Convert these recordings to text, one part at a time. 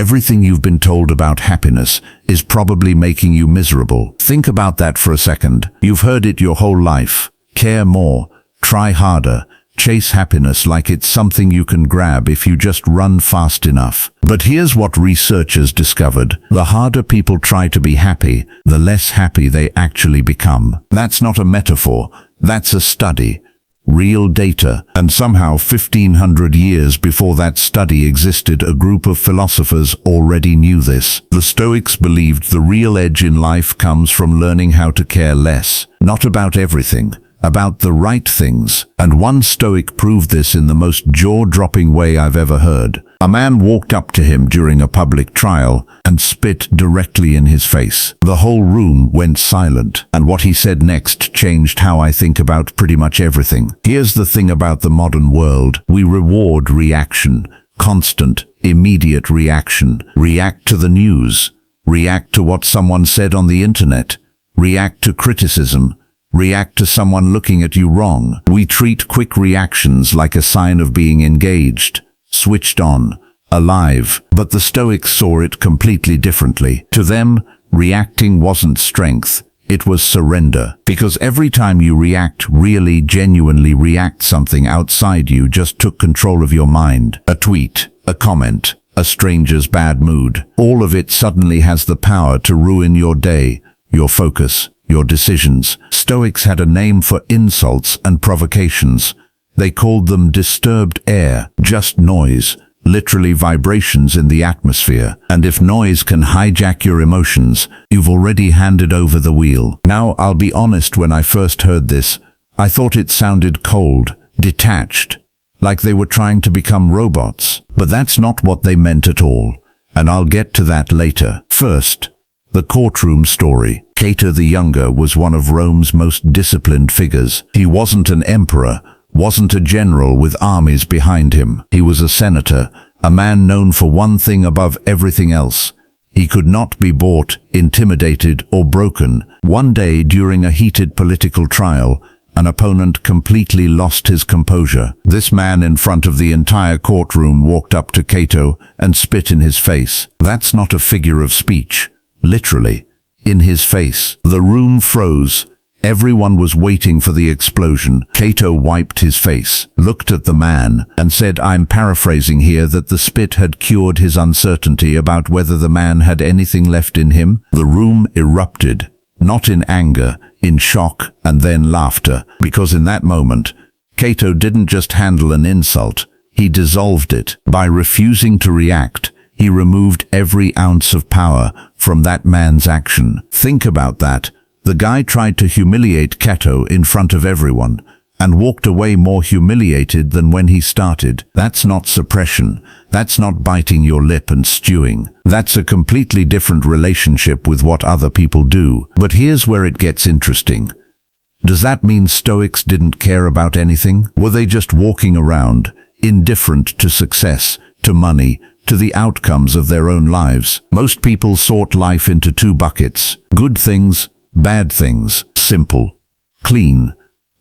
Everything you've been told about happiness is probably making you miserable. Think about that for a second. You've heard it your whole life. Care more, try harder, chase happiness like it's something you can grab if you just run fast enough. But here's what researchers discovered. The harder people try to be happy, the less happy they actually become. That's not a metaphor. That's a study. Real data. And somehow 1500 years before that study existed, a group of philosophers already knew this. The Stoics believed the real edge in life comes from learning how to care less. Not about everything, about the right things. And one Stoic proved this in the most jaw-dropping way I've ever heard. A man walked up to him during a public trial and spit directly in his face. The whole room went silent, and what he said next changed how I think about pretty much everything. Here's the thing about the modern world. We reward reaction, constant, immediate reaction. React to the news. React to what someone said on the internet. React to criticism. React to someone looking at you wrong. We treat quick reactions like a sign of being engaged, switched on, alive. But the Stoics saw it completely differently. To them, reacting wasn't strength, it was surrender. Because every time you react, really, genuinely react, something outside you just took control of your mind. A tweet, a comment, a stranger's bad mood. All of it suddenly has the power to ruin your day, your focus, your decisions. Stoics had a name for insults and provocations. They called them disturbed air, just noise, literally vibrations in the atmosphere. And if noise can hijack your emotions, you've already handed over the wheel. Now, I'll be honest, when I first heard this, I thought it sounded cold, detached, like they were trying to become robots. But that's not what they meant at all, and I'll get to that later. First, the courtroom story. Cato the Younger was one of Rome's most disciplined figures. He wasn't an emperor, wasn't a general with armies behind him. He was a senator, a man known for one thing above everything else. He could not be bought, intimidated, or broken. One day, during a heated political trial, an opponent completely lost his composure. This man in front of the entire courtroom walked up to Cato and spit in his face. That's not a figure of speech. Literally, in his face. The room froze. Everyone was waiting for the explosion. Cato wiped his face, looked at the man, and said, I'm paraphrasing here, that the spit had cured his uncertainty about whether the man had anything left in him. The room erupted, not in anger, in shock, and then laughter. Because in that moment, Cato didn't just handle an insult, he dissolved it. By refusing to react, he removed every ounce of power from that man's action. Think about that. The guy tried to humiliate Cato in front of everyone and walked away more humiliated than when he started. That's not suppression. That's not biting your lip and stewing. That's a completely different relationship with what other people do. But here's where it gets interesting. Does that mean Stoics didn't care about anything? Were they just walking around, indifferent to success, to money, to the outcomes of their own lives? Most people sort life into two buckets: good things, bad things. Simple, clean,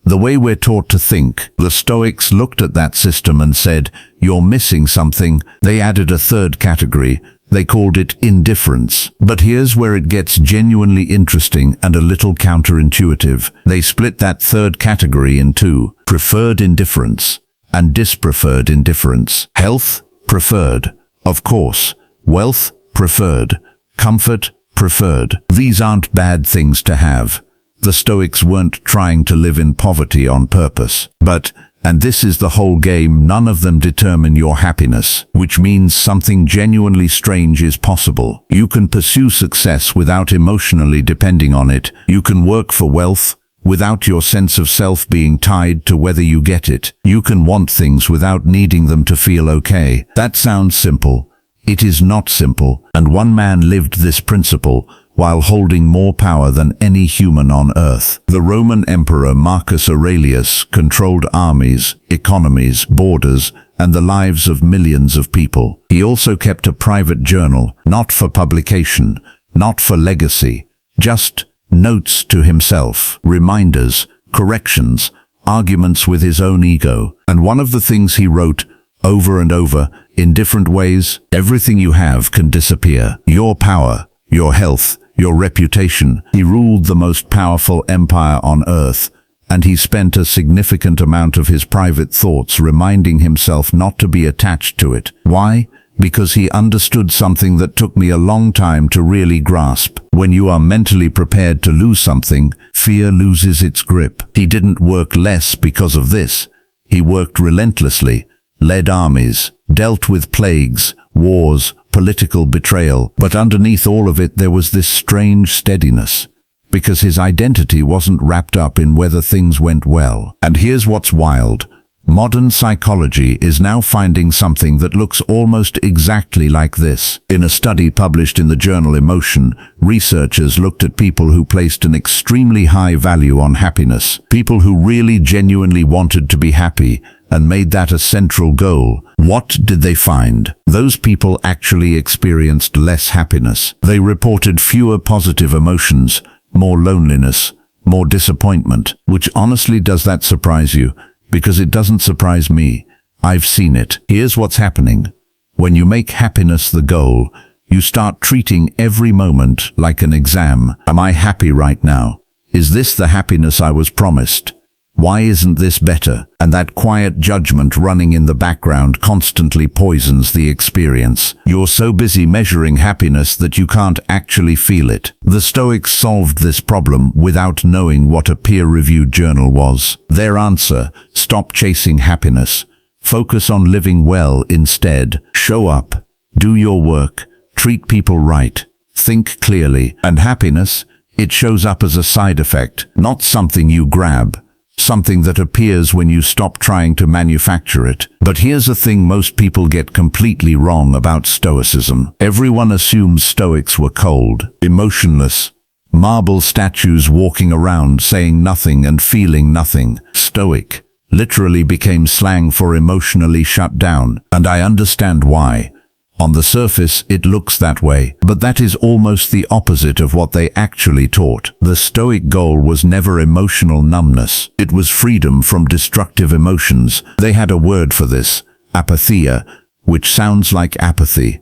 the way we're taught to think. The Stoics looked at that system and said, you're missing something. They added a third category. They called it indifference. But here's where it gets genuinely interesting and a little counterintuitive. They split that third category in two: preferred indifference and dispreferred indifference. Health, preferred, of course. Wealth, preferred. Comfort, preferred. These aren't bad things to have. The Stoics weren't trying to live in poverty on purpose. But, and this is the whole game, none of them determine your happiness, which means something genuinely strange is possible. You can pursue success without emotionally depending on it. You can work for wealth without your sense of self being tied to whether you get it. You can want things without needing them to feel okay. That sounds simple. It is not simple, and one man lived this principle while holding more power than any human on earth. The Roman Emperor Marcus Aurelius controlled armies, economies, borders, and the lives of millions of people. He also kept a private journal, not for publication, not for legacy, just notes to himself, reminders, corrections, arguments with his own ego. And one of the things he wrote over and over, in different ways, everything you have can disappear. Your power, your health, your reputation. He ruled the most powerful empire on earth, and he spent a significant amount of his private thoughts reminding himself not to be attached to it. Why? Because he understood something that took me a long time to really grasp. When you are mentally prepared to lose something, fear loses its grip. He didn't work less because of this. He worked relentlessly, led armies, dealt with plagues, wars, political betrayal. But underneath all of it there was this strange steadiness, because his identity wasn't wrapped up in whether things went well. And here's what's wild. Modern psychology is now finding something that looks almost exactly like this. In a study published in the journal Emotion, researchers looked at people who placed an extremely high value on happiness, people who really genuinely wanted to be happy and made that a central goal. What did they find? Those people actually experienced less happiness. They reported fewer positive emotions, more loneliness, more disappointment. Which honestly, does that surprise you? Because it doesn't surprise me. I've seen it. Here's what's happening. When you make happiness the goal, you start treating every moment like an exam. Am I happy right now? Is this the happiness I was promised? Why isn't this better? And that quiet judgment running in the background constantly poisons the experience. You're so busy measuring happiness that you can't actually feel it. The Stoics solved this problem without knowing what a peer-reviewed journal was. Their answer: stop chasing happiness. Focus on living well instead. Show up. Do your work. Treat people right. Think clearly. And happiness, it shows up as a side effect, not something you grab. Something that appears when you stop trying to manufacture it. But here's a thing most people get completely wrong about Stoicism. Everyone assumes Stoics were cold, emotionless, marble statues walking around saying nothing and feeling nothing. Stoic literally became slang for emotionally shut down, and I understand why. On the surface, it looks that way, but that is almost the opposite of what they actually taught. The Stoic goal was never emotional numbness. It was freedom from destructive emotions. They had a word for this, apatheia, which sounds like apathy,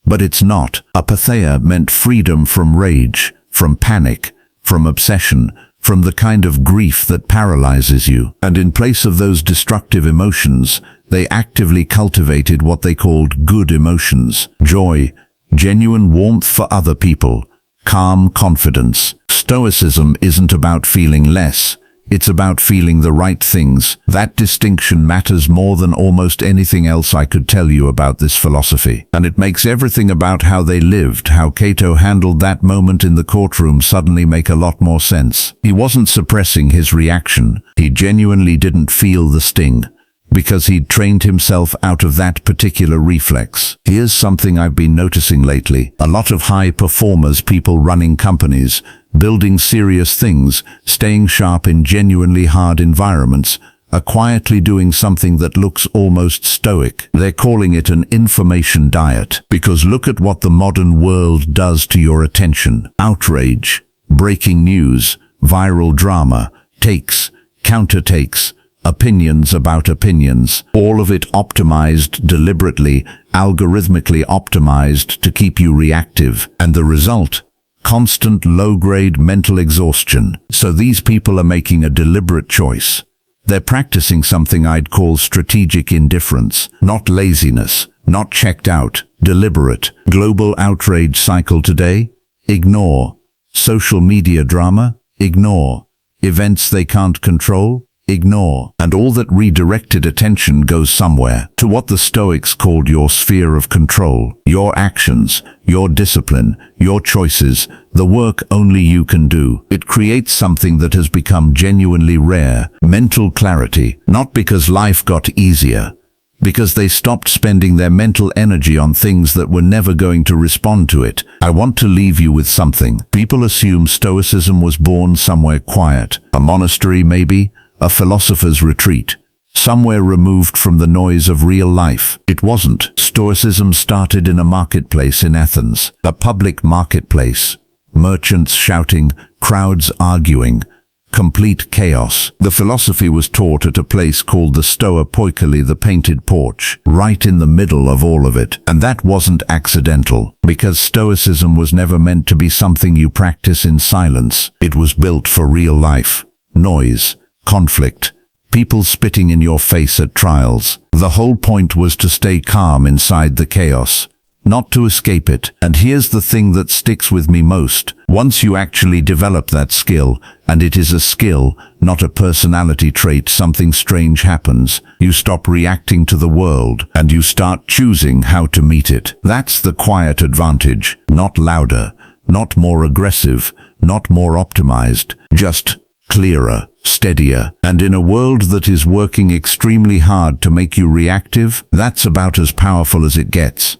but it's not. Apatheia meant freedom from rage, from panic, from obsession, from the kind of grief that paralyzes you. And in place of those destructive emotions, they actively cultivated what they called good emotions: joy, genuine warmth for other people, calm confidence. Stoicism isn't about feeling less. It's about feeling the right things. That distinction matters more than almost anything else I could tell you about this philosophy. And it makes everything about how they lived, how Cato handled that moment in the courtroom, suddenly make a lot more sense. He wasn't suppressing his reaction. He genuinely didn't feel the sting, because he'd trained himself out of that particular reflex. Here's something I've been noticing lately. A lot of high performers, people running companies, building serious things, staying sharp in genuinely hard environments, are quietly doing something that looks almost stoic. They're calling it an information diet. Because look at what the modern world does to your attention. Outrage, breaking news, viral drama, takes, counter-takes, opinions about opinions, all of it optimized deliberately, algorithmically optimized to keep you reactive. And the result? Constant low-grade mental exhaustion. So these people are making a deliberate choice. They're practicing something I'd call strategic indifference, not laziness, not checked out, deliberate. Global outrage cycle today? Ignore. Social media drama? Ignore. Events they can't control? Ignore. And all that redirected attention goes somewhere, to what the Stoics called your sphere of control, your actions, your discipline, your choices, the work only you can do. It creates something that has become genuinely rare, mental clarity, not because life got easier, because they stopped spending their mental energy on things that were never going to respond to it. I want to leave you with something. People assume Stoicism was born somewhere quiet, a monastery maybe, a philosopher's retreat, somewhere removed from the noise of real life. It wasn't. Stoicism started in a marketplace in Athens, a public marketplace. Merchants shouting, crowds arguing, complete chaos. The philosophy was taught at a place called the Stoa Poikile, the painted porch, right in the middle of all of it. And that wasn't accidental, because Stoicism was never meant to be something you practice in silence. It was built for real life. Noise, conflict, people spitting in your face at trials. The whole point was to stay calm inside the chaos, not to escape it. And here's the thing that sticks with me most. Once you actually develop that skill, and it is a skill, not a personality trait, something strange happens. You stop reacting to the world, and you start choosing how to meet it. That's the quiet advantage. Not louder, not more aggressive, not more optimized, just clearer, steadier. And in a world that is working extremely hard to make you reactive, that's about as powerful as it gets.